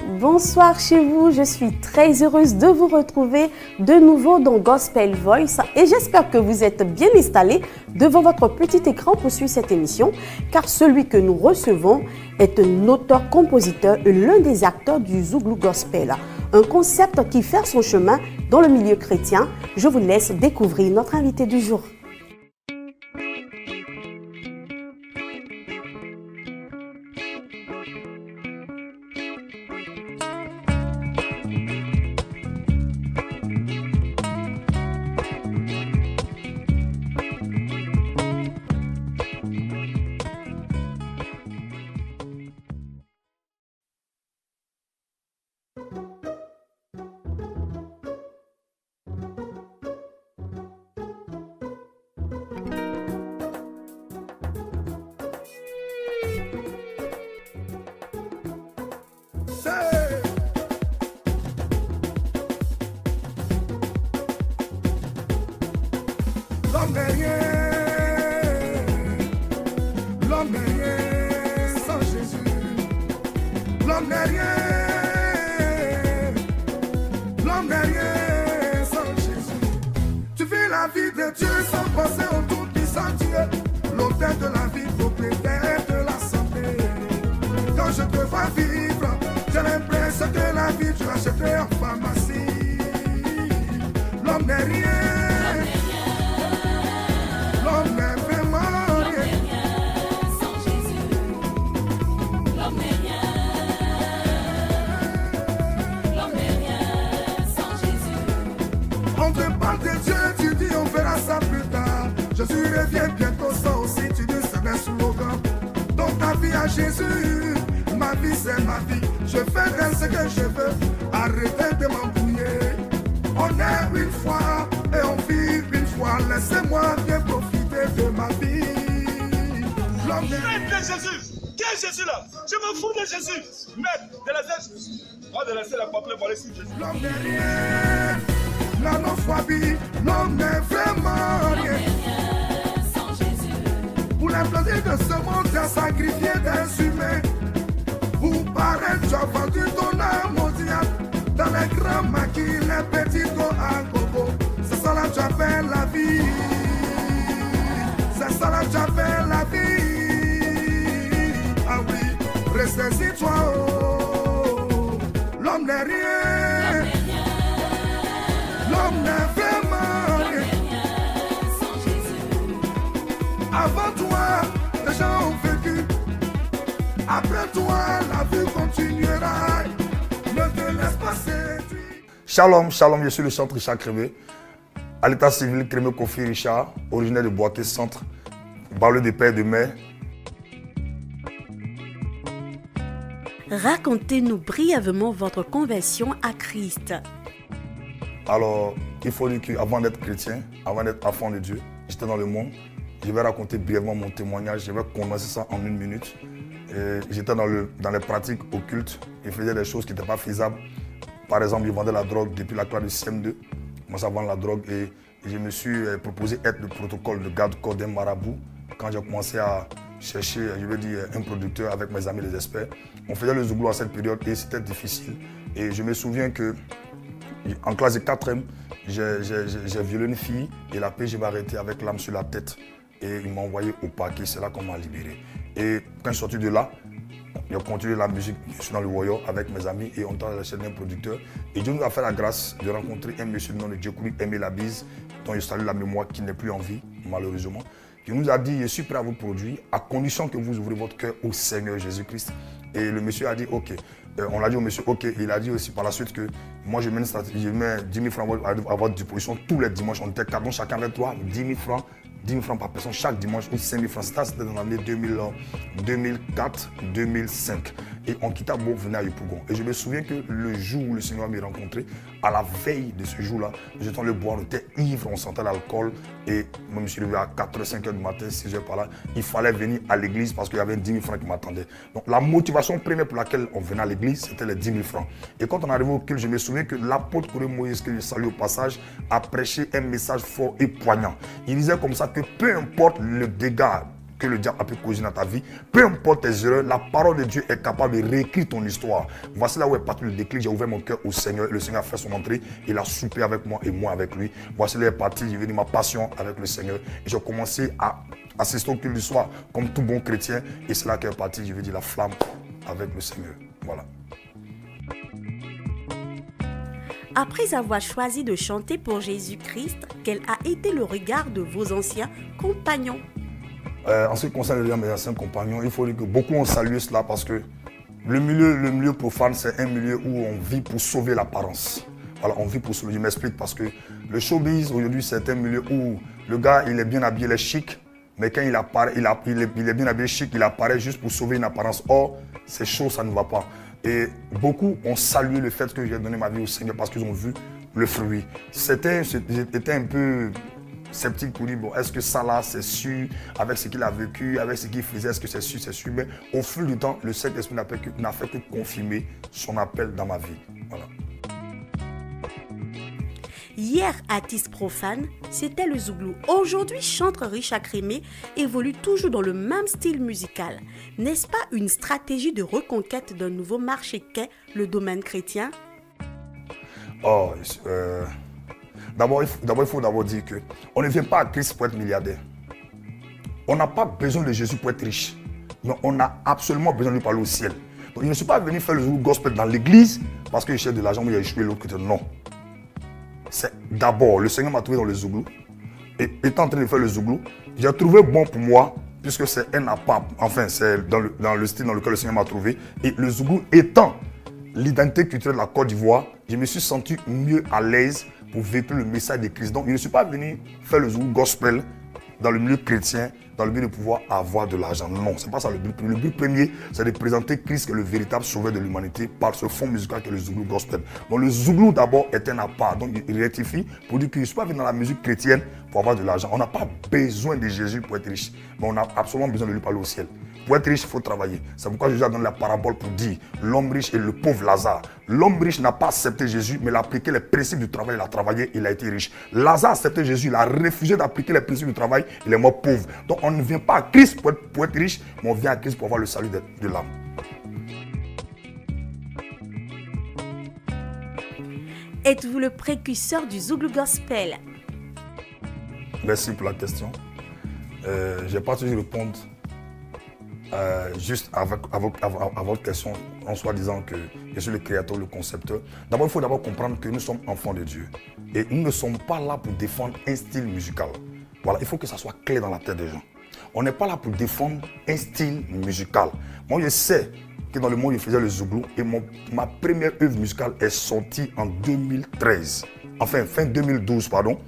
Bonsoir chez vous, je suis très heureuse de vous retrouver de nouveau dans Gospel Voice et j'espère que vous êtes bien installés devant votre petit écran pour suivre cette émission car celui que nous recevons est un auteur-compositeur et l'un des acteurs du Zouglou Gospel, un concept qui fait son chemin dans le milieu chrétien. Je vous laisse découvrir notre invité du jour. L'homme n'est rien sans Jésus. L'homme n'est rien sans Jésus. Tu vis la vie de Dieu sans penser au tout puissant Dieu, l'auteur de la vie, propriétaire de la santé. Quand je te vois vivre, j'ai l'impression que la vie tu l'achèterais en pharmacie. L'homme n'est rien. L'homme n'est vraiment rien sans Jésus. L'homme n'est rien. L'homme n'est rien sans Jésus. On te parle de Dieu, tu dis on verra ça plus tard. Jésus revient bientôt, ça aussi tu dis c'est un slogan. Donc ta vie à Jésus, ma vie c'est ma vie. Je fais bien ce que je veux, arrêtez de m'embrouiller. On est une fois et on vit une fois. Laissez-moi bien profiter de ma vie. L'homme Qui est Jésus? Qui est Jésus là? Je me fous de Jésus. Mec, de la tête. Moi de laisser la papier pour aller sur Jésus. L'homme n'est rien, l'anophobie, l'homme n'est vraiment rien. Sans Jésus. Pour les plaisirs de ce monde, tu as sacrifié des humains. Pour paraître, tu as vendu ton âme au diable. Dans les grands maquis, les petits go à gogo. C'est ça là que tu appelles la vie. C'est ça là que tu appelles la vie. Ah oui, ressaisis-toi. Oh. L'homme n'est rien. L'homme n'est vraiment rien. Sans Jésus. Avant toi, les gens ont vécu. Après toi, la vie continuera. Ne te laisse pas séduire. Shalom, shalom, je suis le chanteur Richard Crémé. À l'état civil, Crémé Kofi Richard, originaire de Boaké Centre, banlieue de père et de mère. Racontez-nous brièvement votre conversion à Christ. Alors, il faut dire qu'avant d'être chrétien, avant d'être enfant de Dieu, j'étais dans le monde. Je vais raconter brièvement mon témoignage, je vais condenser ça en 1 minute. J'étais dans les pratiques occultes, je faisais des choses qui n'étaient pas faisables. Par exemple, je vendais la drogue depuis la classe de CM2. Je commençais à vendre la drogue et je me suis proposé être le protocole de garde-corps d'un marabout. Quand j'ai commencé à chercher, je veux dire, un producteur avec mes amis les experts, on faisait le zouglou à cette période et c'était difficile. Et je me souviens qu'en classe de 4e, j'ai violé une fille et la PJ m'a arrêté avec l'âme sur la tête. Et il m'a envoyé au parquet, c'est là qu'on m'a libéré. Et quand je suis sorti de là, j'ai continué la musique, je suis dans le Woyo avec mes amis et on est à la chaîne d'un producteur. Et Dieu nous a fait la grâce de rencontrer un monsieur du nom de Djekouli Aimé Labise, dont je salue la mémoire, qui n'est plus en vie, malheureusement. Qui nous a dit, je suis prêt à vous produire, à condition que vous ouvrez votre cœur au Seigneur Jésus-Christ. Et le monsieur a dit, ok. On l'a dit au monsieur, ok. Il a dit aussi par la suite que moi, je mets 10 000 francs à votre disposition tous les dimanches. On était 4, donc chacun avec toi, 10 000 francs. 10 000 francs par personne chaque dimanche ou 5 000 francs. C'était dans l'année 2004-2005. Et on quittait Beau, venait à Yopougon. Et je me souviens que le jour où le Seigneur m'a rencontré, à la veille de ce jour-là, j'étais allé boire, on était ivre, on sentait l'alcool. Et moi, je me suis levé à 4h, 5h du matin, 6h par là. Il fallait venir à l'église parce qu'il y avait 10 000 francs qui m'attendaient. Donc la motivation première pour laquelle on venait à l'église, c'était les 10 000 francs. Et quand on arrivait au culte, je me souviens que l'apôtre Kouré Moïse, que je salue au passage, a prêché un message fort et poignant. Il disait comme ça que peu importe le dégât que le diable a pu causer dans ta vie, peu importe tes erreurs, la parole de Dieu est capable de réécrire ton histoire. Voici là où est parti le déclic. J'ai ouvert mon cœur au Seigneur. Le Seigneur a fait son entrée. Il a soupé avec moi et moi avec lui. Voici là où est parti, j'ai venu ma passion avec le Seigneur. Et j'ai commencé à assister au culte du soir comme tout bon chrétien. Et c'est là qu'est parti, je veux dire, la flamme avec le Seigneur. Voilà. Après avoir choisi de chanter pour Jésus-Christ, quel a été le regard de vos anciens compagnons? En ce qui concerne mes anciens compagnons, il faut dire que beaucoup ont salué cela parce que le milieu profane, c'est un milieu où on vit pour sauver l'apparence. Voilà, on vit pour sauver. Je m'explique parce que le showbiz, aujourd'hui, c'est un milieu où le gars, il est bien habillé, il est chic, mais quand il apparaît, il est bien habillé chic, il apparaît juste pour sauver une apparence. Or, c'est chaud, ça ne va pas. Et beaucoup ont salué le fait que j'ai donné ma vie au Seigneur parce qu'ils ont vu le fruit. J'étais un peu sceptique pour dire, bon, est-ce que ça là, c'est sûr, avec ce qu'il a vécu, avec ce qu'il faisait, est-ce que c'est sûr, c'est sûr. Mais au fil du temps, le Saint-Esprit n'a fait que confirmer son appel dans ma vie. Voilà. Hier, artiste profane, c'était le Zouglou. Aujourd'hui, chanteur Richard Crémé évolue toujours dans le même style musical. N'est-ce pas une stratégie de reconquête d'un nouveau marché qu'est le domaine chrétien? D'abord, il faut dire qu'on ne vient pas à Christ pour être milliardaire. On n'a pas besoin de Jésus pour être riche. Mais on a absolument besoin de lui parler au ciel. Donc, je ne suis pas venu faire le Zouglou gospel dans l'église parce que je cherche de l'argent, mais il a échoué l'autre côté. Non. C'est d'abord, le Seigneur m'a trouvé dans le Zouglou. Et étant en train de faire le Zouglou, j'ai trouvé bon pour moi, puisque c'est un appât. Enfin, c'est dans le style dans lequel le Seigneur m'a trouvé. Et le Zouglou étant l'identité culturelle de la Côte d'Ivoire, je me suis senti mieux à l'aise pour véhiculer le message de Christ. Donc, je ne suis pas venu faire le Zouglou gospel dans le milieu chrétien, dans le but de pouvoir avoir de l'argent. Non, ce n'est pas ça le but. Le but premier, c'est de présenter Christ qui est le véritable sauveur de l'humanité par ce fond musical que est le Zouglou gospel. Donc le Zouglou d'abord est un appart. Donc il rectifie pour dire que je ne suis pas venu dans la musique chrétienne pour avoir de l'argent. On n'a pas besoin de Jésus pour être riche, mais on a absolument besoin de lui parler au ciel. Pour être riche, il faut travailler. C'est pourquoi Jésus a donné la parabole pour dire l'homme riche et le pauvre Lazare. L'homme riche n'a pas accepté Jésus, mais il a appliqué les principes du travail, il a travaillé, il a été riche. Lazare a accepté Jésus, il a refusé d'appliquer les principes du travail, il est mort pauvre. Donc on ne vient pas à Christ pour être riche, mais on vient à Christ pour avoir le salut de l'âme. Êtes-vous le précurseur du Zouglou gospel? Merci pour la question. Je n'ai pas toujours répondre juste à votre question en soi disant que je suis le créateur, le concepteur. D'abord, il faut d'abord comprendre que nous sommes enfants de Dieu. Et nous ne sommes pas là pour défendre un style musical. Voilà, il faut que ça soit clair dans la tête des gens. On n'est pas là pour défendre un style musical. Moi, je sais que dans le monde, je faisais le Zouglou et ma première œuvre musicale est sortie en 2013. Enfin, fin 2012, pardon.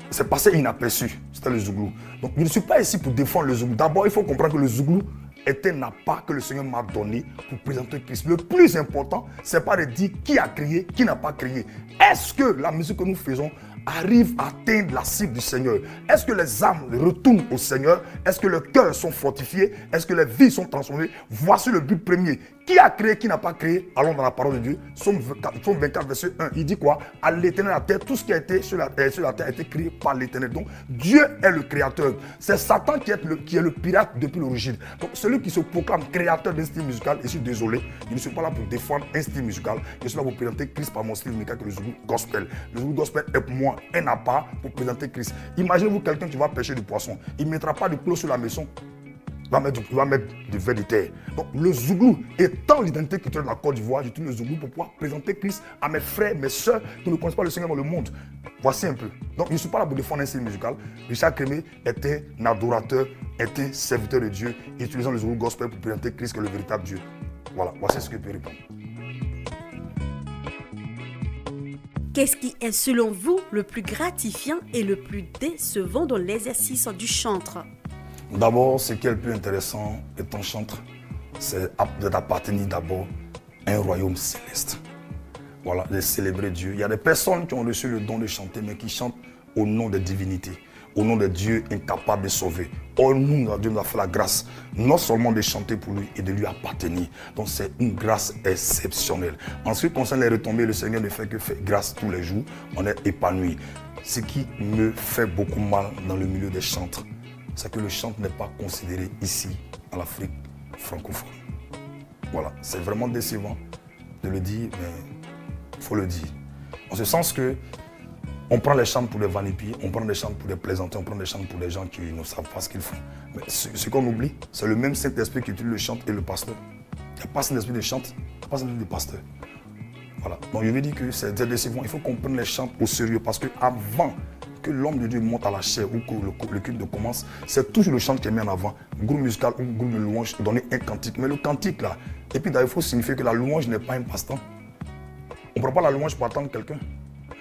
C'est passé inaperçu. C'était le Zouglou. Donc, je ne suis pas ici pour défendre le Zouglou. D'abord, il faut comprendre que le Zouglou est un appât que le Seigneur m'a donné pour présenter Christ. Le plus important, ce n'est pas de dire qui a créé, qui n'a pas créé. Est-ce que la musique que nous faisons arrive à atteindre la cible du Seigneur? Est-ce que les âmes retournent au Seigneur? Est-ce que les cœurs sont fortifiés? Est-ce que les vies sont transformées? Voici le but premier. Qui a créé, qui n'a pas créé? Allons dans la parole de Dieu. Somme 24, verset 1. Il dit quoi? À l'Éternel la terre, tout ce qui a été sur la terre a été créé par l'Éternel. Donc Dieu est le créateur. C'est Satan qui est le pirate depuis l'origine. Donc celui qui se proclame créateur d'un style musical, je suis désolé, je ne suis pas là pour défendre un style musical. Je suis là pour présenter Christ par mon style musical, que le Zouglou gospel. Le Zouglou gospel est pour moi un appât pour présenter Christ. Imaginez-vous quelqu'un qui va pêcher du poisson. Il ne mettra pas de clous sur la maison. Il va mettre du verre de terre. Donc le Zouglou étant l'identité culturelle de la Côte d'Ivoire, j'utilise le Zouglou pour pouvoir présenter Christ à mes frères, mes soeurs qui ne connaissent pas le Seigneur dans le monde. Voici un peu. Donc je ne suis pas là pour défendre un style musical. Richard Crémé est un adorateur, est un serviteur de Dieu, utilisant le Zouglou gospel pour présenter Christ qui est le véritable Dieu. Voilà, voici ce que je peux répondre. Qu'est-ce qui est selon vous le plus gratifiant et le plus décevant dans l'exercice du chantre? D'abord, ce qui est le plus intéressant étant chantre, c'est d'appartenir d'abord à un royaume céleste. Voilà, de célébrer Dieu. Il y a des personnes qui ont reçu le don de chanter, mais qui chantent au nom des divinités, au nom de Dieu incapable de sauver. Or, nous, Dieu nous a fait la grâce, non seulement de chanter pour lui et de lui appartenir. Donc, c'est une grâce exceptionnelle. En ce qui concerne les retombées, le Seigneur ne fait que faire grâce tous les jours. On est épanoui. Ce qui me fait beaucoup mal dans le milieu des chantres, c'est que le chant n'est pas considéré ici, en Afrique francophone. Voilà, c'est vraiment décevant de le dire, mais il faut le dire. En ce sens que on prend les chants pour des vanipiers, on prend les chants pour des plaisantins, on prend les chants pour des gens qui ne savent pas ce qu'ils font. Mais ce qu'on oublie, c'est le même Saint-Esprit qui utilise le chant et le pasteur. Il n'y a pas Saint-Esprit de chant, il n'y a pas Saint-Esprit de pasteur. Voilà. Donc je veux dire que c'est décevant. Il faut qu'on prenne les chants au sérieux parce qu'avant que l'homme de Dieu monte à la chair ou que le culte commence, c'est toujours le chant qui est mis en avant. Groupe musical ou groupe de louange, donner un cantique. Mais le cantique là, et puis d'ailleurs il faut signifier que la louange n'est pas un passe-temps. On ne prend pas la louange pour attendre quelqu'un.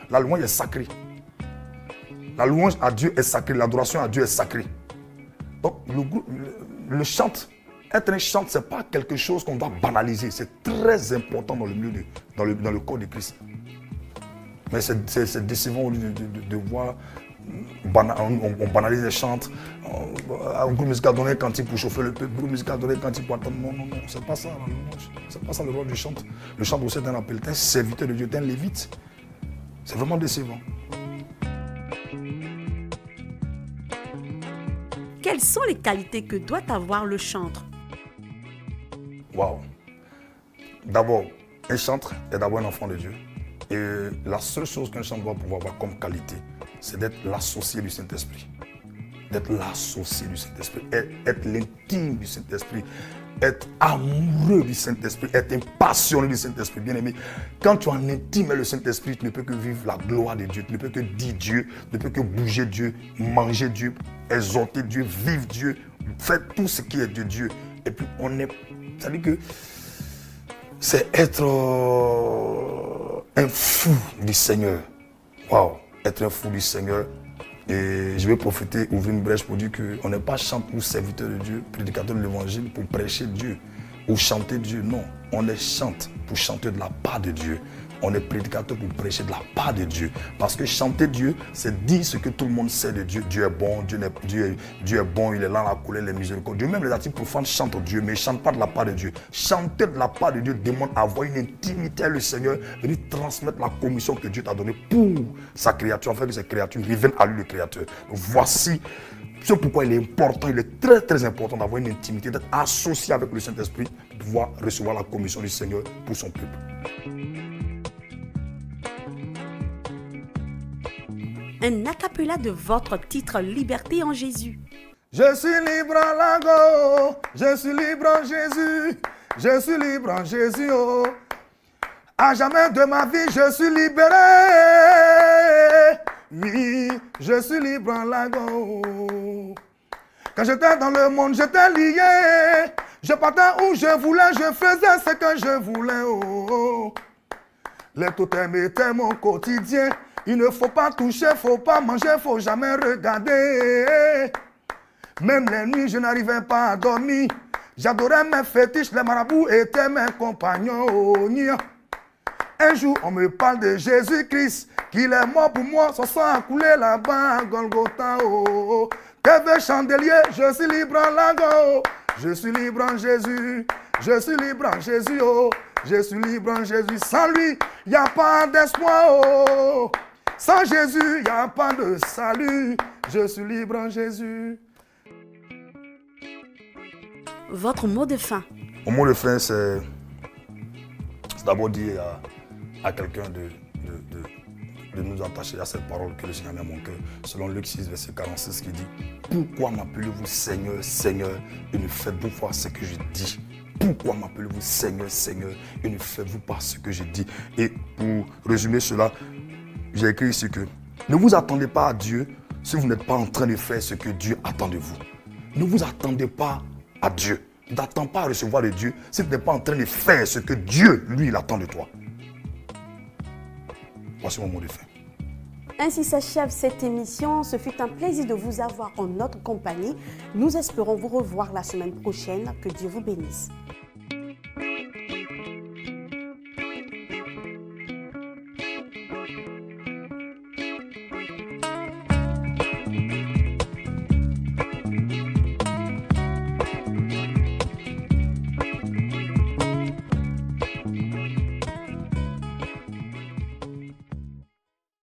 La louange est sacrée. La louange à Dieu est sacrée. L'adoration à Dieu est sacrée. Donc le chant, être un chant, ce n'est pas quelque chose qu'on doit banaliser. C'est très important dans le milieu, dans le corps de Christ. Mais c'est décevant de voir, on banalise les chants. Un groupe musical donner un cantique pour chauffer le peuple, un groupe musical donner un cantique pour attendre. Non, non, non, c'est pas ça la louange. C'est pas ça le rôle du chant. Le chant aussi est un appel, un serviteur de Dieu, un lévite. C'est vraiment décevant. Quelles sont les qualités que doit avoir le chantre? Waouh! D'abord, un chantre est d'abord un enfant de Dieu. Et la seule chose qu'un chantre doit pouvoir avoir comme qualité, c'est d'être l'associé du Saint-Esprit. D'être l'associé du Saint-Esprit, être l'intime du Saint-Esprit, être amoureux du Saint-Esprit, être un passionné du Saint-Esprit. Bien aimé, quand tu es en intime avec le Saint-Esprit, tu ne peux que vivre la gloire de Dieu, tu ne peux que dire Dieu, tu ne peux que bouger Dieu, manger Dieu, exalter Dieu, vivre Dieu, faire tout ce qui est de Dieu. Et puis on est, c'est-à-dire que c'est être un fou du Seigneur. Waouh, être un fou du Seigneur. Et je vais profiter, ouvrir une brèche pour dire qu'on n'est pas chanteur ou serviteur de Dieu, prédicateur de l'évangile pour prêcher Dieu ou chanter Dieu. Non, on est chante pour chanter de la part de Dieu. On est prédicateur pour prêcher de la part de Dieu. Parce que chanter Dieu, c'est dire ce que tout le monde sait de Dieu. Dieu est bon, Dieu est bon, il est là, la colère, les miséricordieux. Même les artistes profanes chantent Dieu, mais ils ne chantent pas de la part de Dieu. Chanter de la part de Dieu demande avoir une intimité avec le Seigneur, venir transmettre la commission que Dieu t'a donnée pour sa créature, afin que cette créature revienne à lui, le Créateur. Donc voici c'est pourquoi il est important, il est très très important d'avoir une intimité, d'être associé avec le Saint-Esprit, de pouvoir recevoir la commission du Seigneur pour son peuple. Un acapella de votre titre Liberté en Jésus. Je suis libre en lago, je suis libre en Jésus, je suis libre en Jésus. Oh. À jamais de ma vie, je suis libéré. Oui, je suis libre en lago. Quand j'étais dans le monde, j'étais lié. Je partais où je voulais, je faisais ce que je voulais. Oh. Les totems étaient mon quotidien. Il ne faut pas toucher, faut pas manger, faut jamais regarder. Même les nuits, je n'arrivais pas à dormir. J'adorais mes fétiches, les marabouts étaient mes compagnons. Un jour, on me parle de Jésus-Christ, qu'il est mort pour moi, son sang a coulé là-bas à Golgotha. Oh. TV chandelier, je suis libre en lago. Je suis libre en Jésus, je suis libre en Jésus. Oh. Je suis libre en Jésus. Sans lui, il n'y a pas d'espoir. Oh. Sans Jésus, il n'y a pas de salut. Je suis libre en Jésus. Votre mot de fin. Mon mot de fin, c'est d'abord dire à quelqu'un de nous attacher à cette parole que le Seigneur met à mon cœur. Selon Luc 6, verset 46, qui dit « Pourquoi m'appelez-vous Seigneur, Seigneur, et ne faites-vous pas ce que je dis ?» Pourquoi m'appelez-vous Seigneur, Seigneur, et ne faites-vous pas ce que je dis? Et pour résumer cela, j'ai écrit ici que ne vous attendez pas à Dieu si vous n'êtes pas en train de faire ce que Dieu attend de vous. Ne vous attendez pas à Dieu. N'attends pas à recevoir de Dieu si tu n'es pas en train de faire ce que Dieu, lui, il attend de toi. Voici mon mot de fin. Ainsi s'achève cette émission. Ce fut un plaisir de vous avoir en notre compagnie. Nous espérons vous revoir la semaine prochaine. Que Dieu vous bénisse.